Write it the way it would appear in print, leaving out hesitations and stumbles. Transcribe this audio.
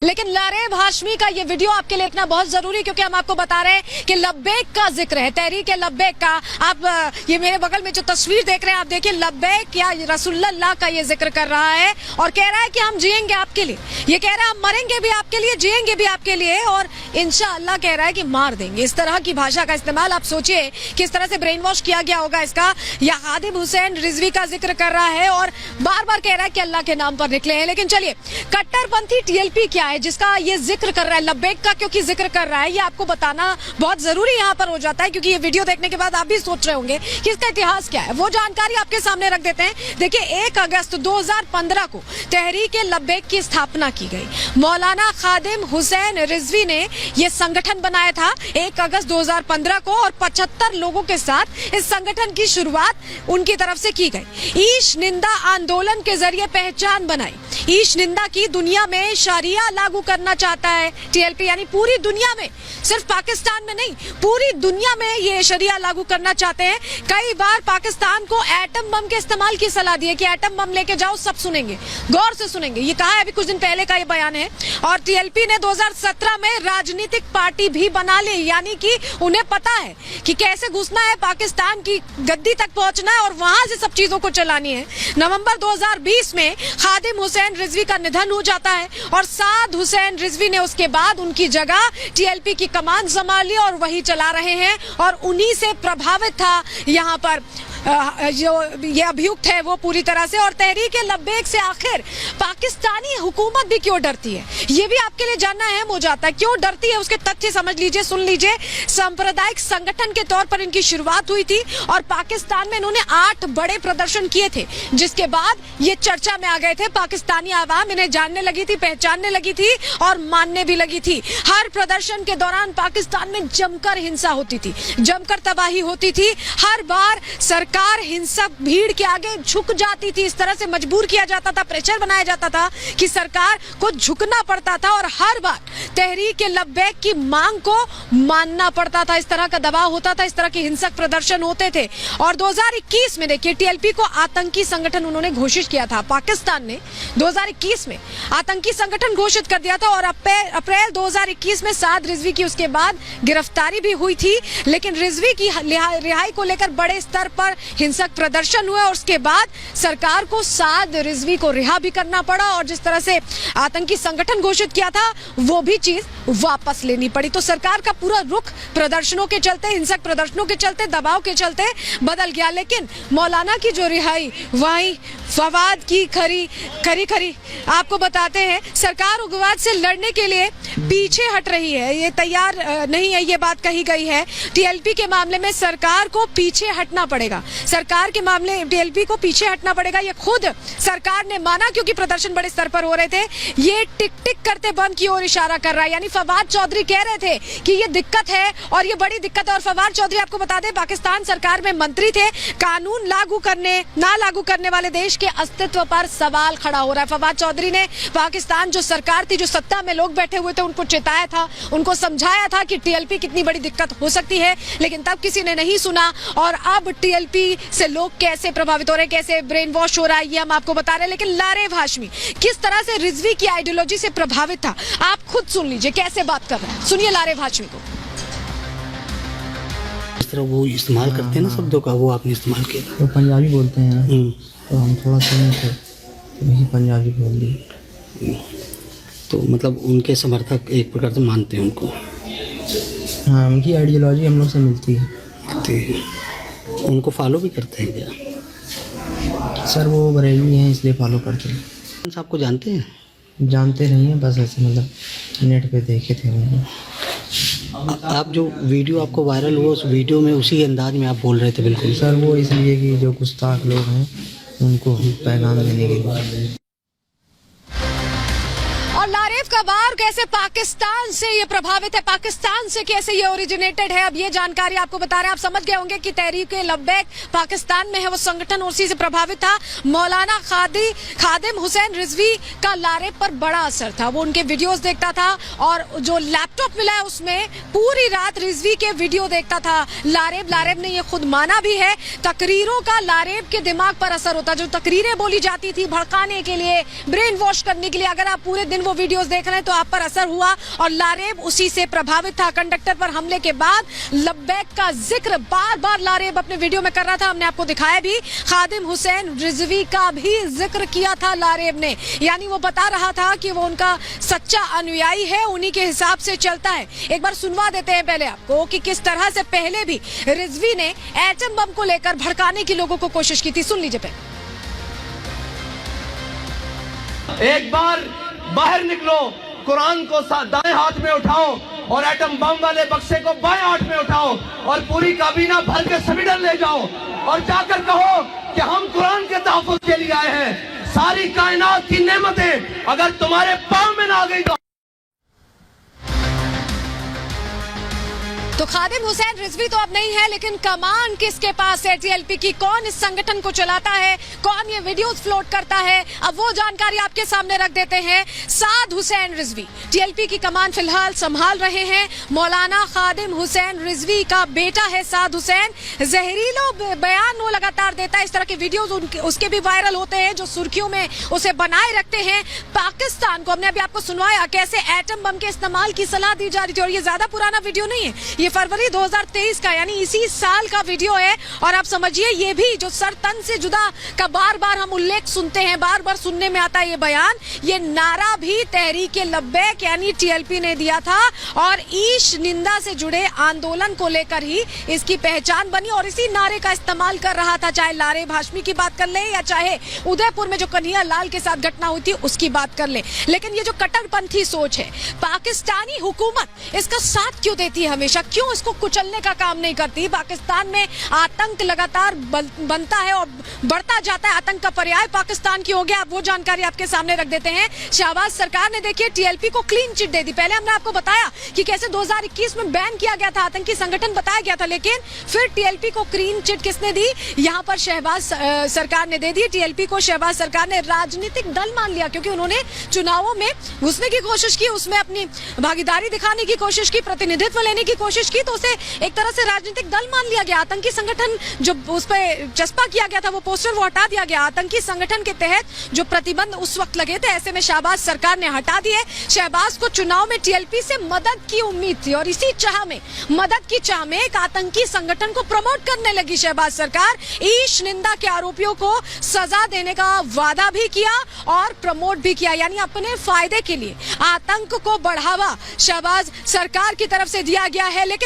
लेकिन लारेब हाशमी का ये वीडियो आपके लिए देखना बहुत जरूरी, क्योंकि हम आपको बता रहे हैं कि लब्बैक का जिक्र है, तहरीक लब्बैक का। आप ये मेरे बगल में जो तस्वीर देख रहे हैं, आप देखिए लब्बैक या रसूलुल्लाह का ये जिक्र कर रहा है और कह रहा है कि हम जिएंगे आपके लिए। ये कह रहा है हम मरेंगे भी आपके लिए, जिएंगे भी आपके लिए और इंशाअल्लाह कह रहा है कि मार देंगे। इस तरह की भाषा का इस्तेमाल, आप सोचिए किस तरह से ब्रेन वॉश किया गया होगा इसका। या खादिम हुसैन रिजवी का जिक्र कर रहा है और बार बार कह रहा है कि अल्लाह के नाम पर निकले हैं। लेकिन चलिए, कट्टरपंथी टीएलपी क्या है जिसका ये जिक्र कर रहा है, लब्बैक का क्योंकि जिक्र कर रहा है, ये आपको बताना बहुत जरूरी यहाँ पर हो जाता है, क्योंकि ये वीडियो देखने के बाद आप भी सोच रहे होंगे कि इसका इतिहास क्या है। वो जानकारी आपके सामने रख देते हैं। देखिए, 1 अगस्त 2015 को तहरीक लब्बैक की स्थापना की गई। मौलाना खादिम हुसैन रिजवी ने ये संगठन बनाया था 1 अगस्त 2015 को और 75 लोगों के साथ इस संगठन की शुरुआत उनकी तरफ से की गई। ईश निंदा आंदोलन के जरिए पहचान बनाई। ईश निंदा की दुनिया में शरिया लागू करना चाहता है टीएलपी, यानी पूरी दुनिया में, सिर्फ पाकिस्तान में नहीं, पूरी दुनिया में ये शरिया लागू करना चाहते हैं। कई बार पाकिस्तान को एटम बम के इस्तेमाल की सलाह दी है कि एटम बम लेके जाओ, सब सुनेंगे, गौर से सुनेंगे। ये कहा है, अभी कुछ दिन पहले का ये बयान है। और टीएलपी ने 2017 में राजनीतिक पार्टी भी बना ली, यानी कि उन्हें पता है कि कैसे घुसना है, पाकिस्तान की गद्दी तक पहुंचना है और वहां से सब चीजों को चलानी है। नवंबर 2020 में खादिम हुसैन रिजवी का निधन हो जाता है और साद हुसैन रिजवी ने उसके बाद उनकी जगह टीएलपी की कमान संभाल ली और वही चला रहे हैं। और उन्हीं से प्रभावित था यहाँ पर जो ये अभियुक्त है वो पूरी तरह से। और तहरीक लब्बैक से आखिर पाकिस्तानी हुकूमत भी क्यों डरती है, ये भी आपके लिए जानना अहम हो जाता है। क्यों डरती है उसके तथ्य समझ लीजिए, सुन लीजिए। सांप्रदायिक संगठन के तौर पर इनकी शुरुआत हुई थी और पाकिस्तान में इन्होंने 8 बड़े प्रदर्शन किए थे, जिसके बाद ये चर्चा में आ गए थे। पाकिस्तानी आवाम इन्हें जानने लगी थी, पहचानने लगी थी और मानने भी लगी थी। हर प्रदर्शन के दौरान पाकिस्तान में जमकर हिंसा होती थी, जमकर तबाही होती थी। हर बार सरकार हिंसक भीड़ के आगे झुक जाती थी, इस तरह से मजबूर किया जाता था, प्रेशर बनाया जाता था कि सरकार को झुकना पड़ता था और हर बार तहरीक लब्बैक की मांग को मानना पड़ता था। इस तरह का दबाव होता था, इस तरह के हिंसक प्रदर्शन होते थे। और 2021 में देखिए, टीएलपी को आतंकी संगठन उन्होंने घोषित किया था। पाकिस्तान ने 2021 में आतंकी संगठन घोषित कर दिया था और अप्रैल 2021 में साद रिजवी की उसके बाद गिरफ्तारी भी हुई थी। लेकिन रिजवी की रिहाई को लेकर बड़े स्तर पर हिंसक प्रदर्शन हुए और उसके बाद सरकार को साद रिजवी को रिहा भी करना पड़ा और जिस तरह से आतंकी संगठन घोषित किया था वो भी चीज वापस लेनी पड़ी। तो सरकार का पूरा रुख प्रदर्शनों के चलते, हिंसक प्रदर्शनों के चलते, दबाव के चलते बदल गया। लेकिन मौलाना की जो रिहाई, वहीं फवाद की खरी आपको बताते हैं, सरकार उग्रवाद से लड़ने के लिए पीछे हट रही है, ये तैयार नहीं है, ये बात कही गई है। टीएलपी के मामले में सरकार को पीछे हटना पड़ेगा, सरकार के मामले टीएलपी को पीछे हटना पड़ेगा। ये खुद सरकार ने माना, क्योंकि प्रदर्शन बड़े स्तर पर हो रहे थे। ये टिक टिक करते बम की ओर इशारा कर रहा है, यानी फवाद चौधरी कह रहे थे कि ये दिक्कत है और ये बड़ी दिक्कत है। और फवाद चौधरी, आपको बता दें, पाकिस्तान सरकार में मंत्री थे। कानून ना लागू करने वाले देश के अस्तित्व पर सवाल खड़ा हो रहा है। फवाद चौधरी ने पाकिस्तान जो सरकार थी, जो सत्ता में लोग बैठे हुए थे, उनको चेताया था, उनको समझाया था कि टीएलपी कितनी बड़ी दिक्कत हो सकती है, लेकिन तब किसी ने नहीं सुना। और अब टीएलपी से लोग कैसे प्रभावित हो रहे हैं, कैसे ब्रेन वॉश हो रहा है, ये हम आपको बता रहे हैं। लेकिन लारेब हाशमी किस तरह से रिजवी की आइडियोलॉजी से प्रभावित था, आप खुद सुन लीजिए कैसे बात कर रहे हैं। सुनिए लारेब हाशमी को। इस तरह वो इस्तेमाल करते हैं ना शब्दों का, वो आपने इस्तेमाल किया। तो पंजाबी बोलते हैं तो हम थोड़ा सुने थे तो वही पंजाबी बोल दी। तो मतलब उनके समर्थक एक प्रकार से मानते हैं उनको। हाँ, उनकी आइडियोलॉजी हम लोग से मिलती है। उनको फॉलो भी करते हैं क्या? सर वो बरेली हैं इसलिए फॉलो करते हैं। आपको जानते हैं? जानते नहीं हैं, बस ऐसे मतलब नेट पे देखे थे उनको। आप जो वीडियो आपको वायरल हुआ, उस वीडियो में उसी अंदाज में आप बोल रहे थे? बिल्कुल सर, वो इसलिए कि जो गुस्ताख लोग हैं उनको पैगाम देने के लिए। और लारेब का वार कैसे पाकिस्तान से ये प्रभावित है, पाकिस्तान से कैसे ये ओरिजिनेटेड है, अब ये जानकारी आपको बता रहे हैं। आप समझ गए होंगे कि तहरीक लब्बैक पाकिस्तान में है, वो संगठन उसी से प्रभावित था। मौलाना खादिम हुसैन रिजवी का लारेब पर बड़ा असर था। वो उनके वीडियोस देखता था और जो लैपटॉप मिला है उसमें पूरी रात रिजवी के वीडियो देखता था। लारेब ने ये खुद माना भी है। तकरीरों का लारेब के दिमाग पर असर होता, जो तकरीरें बोली जाती थी भड़काने के लिए, ब्रेन वॉश करने के लिए। अगर आप पूरे दिन वो वीडियोस वीडियोस देख रहे हैं तो आप पर असर हुआ और लारेब उसी से प्रभावित था। कंडक्टर पर हमले के बाद लब्बैक का जिक्र बार बार लारेब अपने वीडियो में कर रहा था, हमने आपको दिखाया भी। खादिम हुसैन रिजवी का भी जिक्र किया था लारेब ने, यानी वो बता रहा था कि वो उनका सच्चा अनुयायी है, उन्हीं के हिसाब से चलता है। एक बार सुनवा देते हैं पहले आपको कि किस तरह से पहले भी रिजवी ने एटम बम को लेकर भड़काने की लोगों को कोशिश की थी। सुन लीजिए पहले। एक बार बाहर निकलो, कुरान को दाएं हाथ में उठाओ और एटम बम वाले बक्से को बाएं हाथ में उठाओ और पूरी काबीना भर के स्वीडन ले जाओ और जाकर कहो कि हम कुरान के तहफ़्फ़ुज़ के लिए आए हैं। सारी कायनात की नेमतें अगर तुम्हारे पांव में ना आ गई तो खादिम हुसैन रिजवी तो अब नहीं है, लेकिन कमान किसके पास है टीएलपी की? कौन इस संगठन को चलाता है? कौन ये वीडियोस फ्लोट करता है? अब वो जानकारी आपके सामने रख देते हैं। साद हुसैन रिजवी टीएलपी की कमान फिलहाल संभाल रहे हैं। मौलाना खादिम हुसैन रिजवी का बेटा है साद हुसैन। जहरीलो बयान वो लगातार देता है, इस तरह के वीडियोस उसके भी वायरल होते हैं जो सुर्खियों में उसे बनाए रखते हैं। पाकिस्तान को हमने अभी आपको सुनवाया कैसे एटम बम के इस्तेमाल की सलाह दी जा रही थी, और ये ज्यादा पुराना वीडियो नहीं है, ये फरवरी 2023 का यानी इसी साल का वीडियो है। और आप समझिए ये भी जो सर तन से जुदा का बार बार हम उल्लेख सुनते हैं, बार बार सुनने में आता है ये बयान, ये नारा भी तहरीक लब्बैक यानी टीएलपी ने दिया था और ईश निंदा से जुड़े आंदोलन को लेकर ही इसकी पहचान बनी और इसी नारे का इस्तेमाल कर रहा था। चाहे लारेब हाशमी की बात कर ले या चाहे उदयपुर में जो कन्हैया लाल के साथ घटना हुई थी उसकी बात कर ले, लेकिन ये जो कट्टरपंथी सोच है पाकिस्तानी हुकूमत इसका साथ क्यों देती है हमेशा? क्यों इसको कुचलने का काम नहीं करती? पाकिस्तान में आतंक लगातार बनता है और बढ़ता जाता है। आतंक का पर्याय पाकिस्तान की हो गया। अब वो जानकारी आपके सामने रख देते हैं। शहबाज सरकार ने देखिए टीएलपी को क्लीन चिट दे दी। पहले हमने आपको बताया कि कैसे 2021 में बैन किया गया था, आतंकी संगठन बताया गया था, लेकिन फिर टीएलपी को क्लीन चिट किसने दी? यहाँ पर शहबाज सरकार ने दे दी। टीएलपी को शहबाज सरकार ने राजनीतिक दल मान लिया क्योंकि उन्होंने चुनावों में घुसने की कोशिश की, उसमें अपनी भागीदारी दिखाने की कोशिश की, प्रतिनिधित्व लेने की कोशिश की, तो उसे एक तरह से राजनीतिक दल मान लिया गया। आतंकी संगठन जो उस पर चस्पा किया गया था वो पोस्टर वो हटा दिया गया। आतंकी संगठन के तहत जो प्रतिबंध उस वक्त लगे थे ऐसे में शहबाज सरकार ने हटा दिए। शहबाज को चुनाव में टीएलपी से मदद की उम्मीद थी और इसी चाह में मदद की चाह में एक आतंकी संगठन को प्रमोट करने लगी शहबाज सरकार। ईश निंदा के आरोपियों को सजा देने का वादा भी किया और प्रमोट भी किया, यानी अपने फायदे के लिए आतंक को बढ़ावा शहबाज सरकार की तरफ से दिया गया है। लेकिन